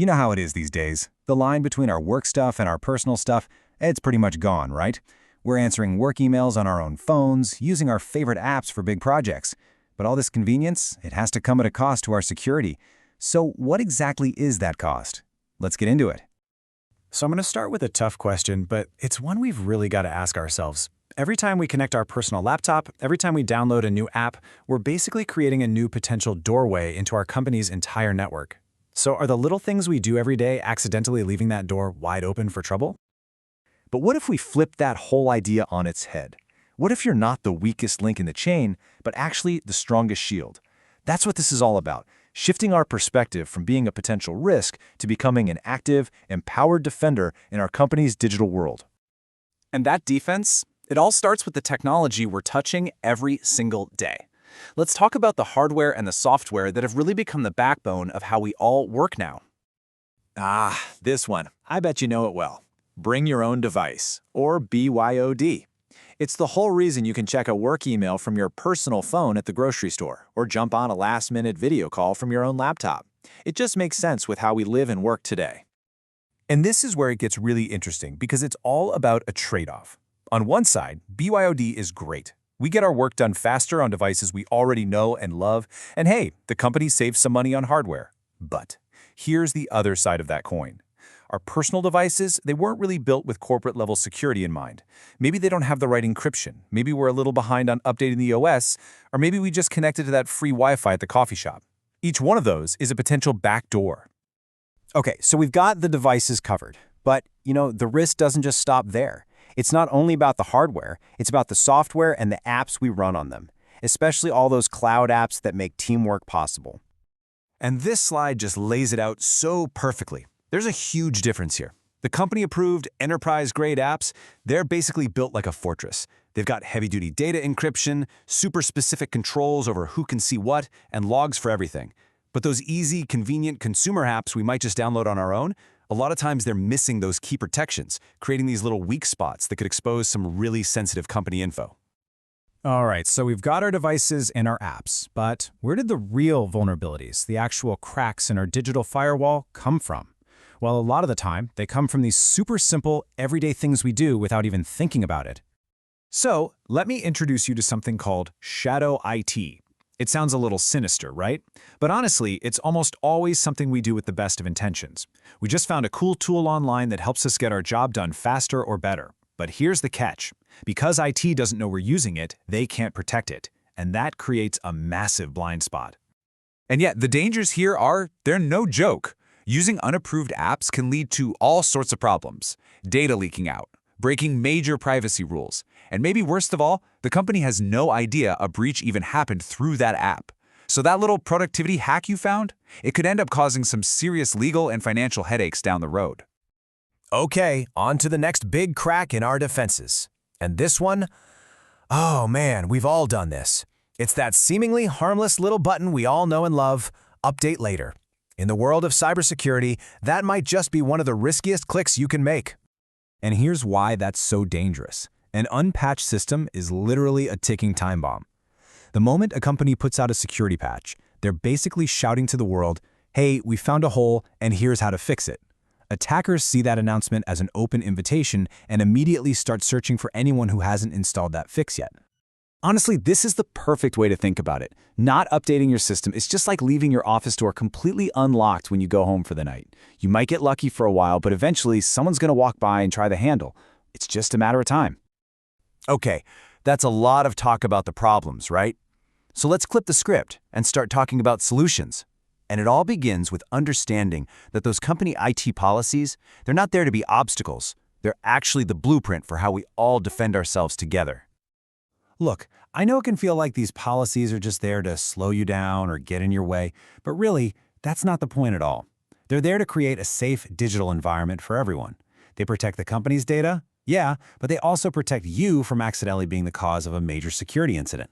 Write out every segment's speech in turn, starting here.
You know how it is these days. The line between our work stuff and our personal stuff, it's pretty much gone, right? We're answering work emails on our own phones, using our favorite apps for big projects. But all this convenience, it has to come at a cost to our security. So what exactly is that cost? Let's get into it. So I'm going to start with a tough question, but it's one we've really got to ask ourselves. Every time we connect our personal laptop, every time we download a new app, we're basically creating a new potential doorway into our company's entire network. So are the little things we do every day accidentally leaving that door wide open for trouble? But what if we flip that whole idea on its head? What if you're not the weakest link in the chain, but actually the strongest shield? That's what this is all about, shifting our perspective from being a potential risk to becoming an active, empowered defender in our company's digital world. And that defense, it all starts with the technology we're touching every single day. Let's talk about the hardware and the software that have really become the backbone of how we all work now. This one. I bet you know it well. Bring your own device, or BYOD. It's the whole reason you can check a work email from your personal phone at the grocery store, or jump on a last-minute video call from your own laptop. It just makes sense with how we live and work today. And this is where it gets really interesting because it's all about a trade-off. On one side, BYOD is great. We get our work done faster on devices we already know and love, and hey, the company saves some money on hardware. But here's the other side of that coin. Our personal devices, they weren't really built with corporate-level security in mind. Maybe they don't have the right encryption. Maybe we're a little behind on updating the OS, or maybe we just connected to that free Wi-Fi at the coffee shop. Each one of those is a potential backdoor. Okay, so we've got the devices covered, but the risk doesn't just stop there. It's not only about the hardware, it's about the software and the apps we run on them, especially all those cloud apps that make teamwork possible. And this slide just lays it out so perfectly. There's a huge difference here. The company-approved, enterprise-grade apps, they're basically built like a fortress. They've got heavy-duty data encryption, super specific controls over who can see what, and logs for everything. But those easy, convenient consumer apps we might just download on our own, a lot of times they're missing those key protections, creating these little weak spots that could expose some really sensitive company info. All right, so we've got our devices and our apps, but where did the real vulnerabilities, the actual cracks in our digital firewall, come from? Well, a lot of the time, they come from these super simple, everyday things we do without even thinking about it. So, let me introduce you to something called shadow IT. It sounds a little sinister, right? But honestly, it's almost always something we do with the best of intentions. We just found a cool tool online that helps us get our job done faster or better. But here's the catch. Because IT doesn't know we're using it, they can't protect it. And that creates a massive blind spot. And yet, the dangers here they're no joke. Using unapproved apps can lead to all sorts of problems. Data leaking out, breaking major privacy rules, and maybe worst of all, the company has no idea a breach even happened through that app. So that little productivity hack you found, it could end up causing some serious legal and financial headaches down the road. Okay, on to the next big crack in our defenses. And this one? Oh man, we've all done this. It's that seemingly harmless little button we all know and love, update later. In the world of cybersecurity, that might just be one of the riskiest clicks you can make. And here's why that's so dangerous. An unpatched system is literally a ticking time bomb. The moment a company puts out a security patch, they're basically shouting to the world, hey, we found a hole and here's how to fix it. Attackers see that announcement as an open invitation and immediately start searching for anyone who hasn't installed that fix yet. Honestly, this is the perfect way to think about it. Not updating your system is just like leaving your office door completely unlocked when you go home for the night. You might get lucky for a while, but eventually someone's going to walk by and try the handle. It's just a matter of time. Okay, that's a lot of talk about the problems, right? So let's flip the script and start talking about solutions. And it all begins with understanding that those company IT policies, they're not there to be obstacles. They're actually the blueprint for how we all defend ourselves together. Look, I know it can feel like these policies are just there to slow you down or get in your way, but really, that's not the point at all. They're there to create a safe digital environment for everyone. They protect the company's data, yeah, but they also protect you from accidentally being the cause of a major security incident.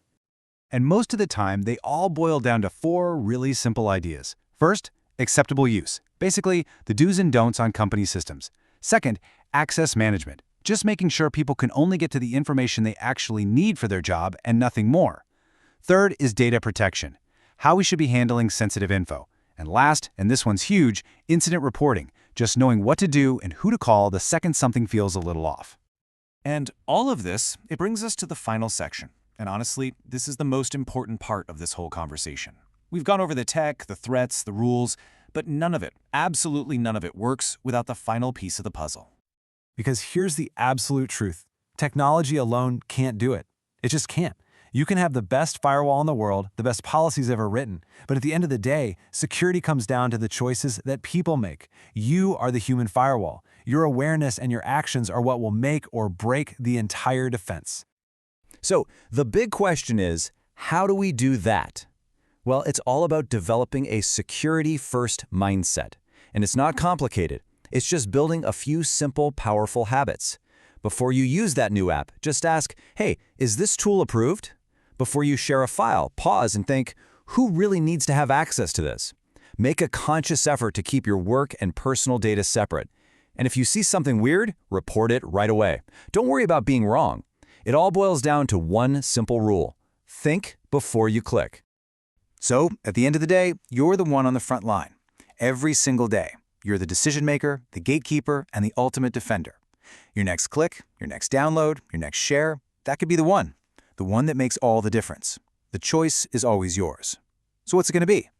And most of the time, they all boil down to 4 really simple ideas. First, acceptable use. Basically, the do's and don'ts on company systems. Second, access management. Just making sure people can only get to the information they actually need for their job and nothing more. Third is data protection. How we should be handling sensitive info. And last, and this one's huge, incident reporting, just knowing what to do and who to call the second something feels a little off. And all of this, it brings us to the final section. And honestly, this is the most important part of this whole conversation. We've gone over the tech, the threats, the rules, but none of it, absolutely none of it works without the final piece of the puzzle. Because here's the absolute truth. Technology alone can't do it. It just can't. You can have the best firewall in the world, the best policies ever written, but at the end of the day, security comes down to the choices that people make. You are the human firewall. Your awareness and your actions are what will make or break the entire defense. So the big question is, how do we do that? Well, it's all about developing a security-first mindset. And it's not complicated. It's just building a few simple, powerful habits. Before you use that new app, just ask, hey, is this tool approved? Before you share a file, pause and think, who really needs to have access to this? Make a conscious effort to keep your work and personal data separate. And if you see something weird, report it right away. Don't worry about being wrong. It all boils down to one simple rule. Think before you click. So, at the end of the day, you're the one on the front line. Every single day, you're the decision maker, the gatekeeper, and the ultimate defender. Your next click, your next download, your next share, that could be the one that makes all the difference. The choice is always yours. So what's it going to be?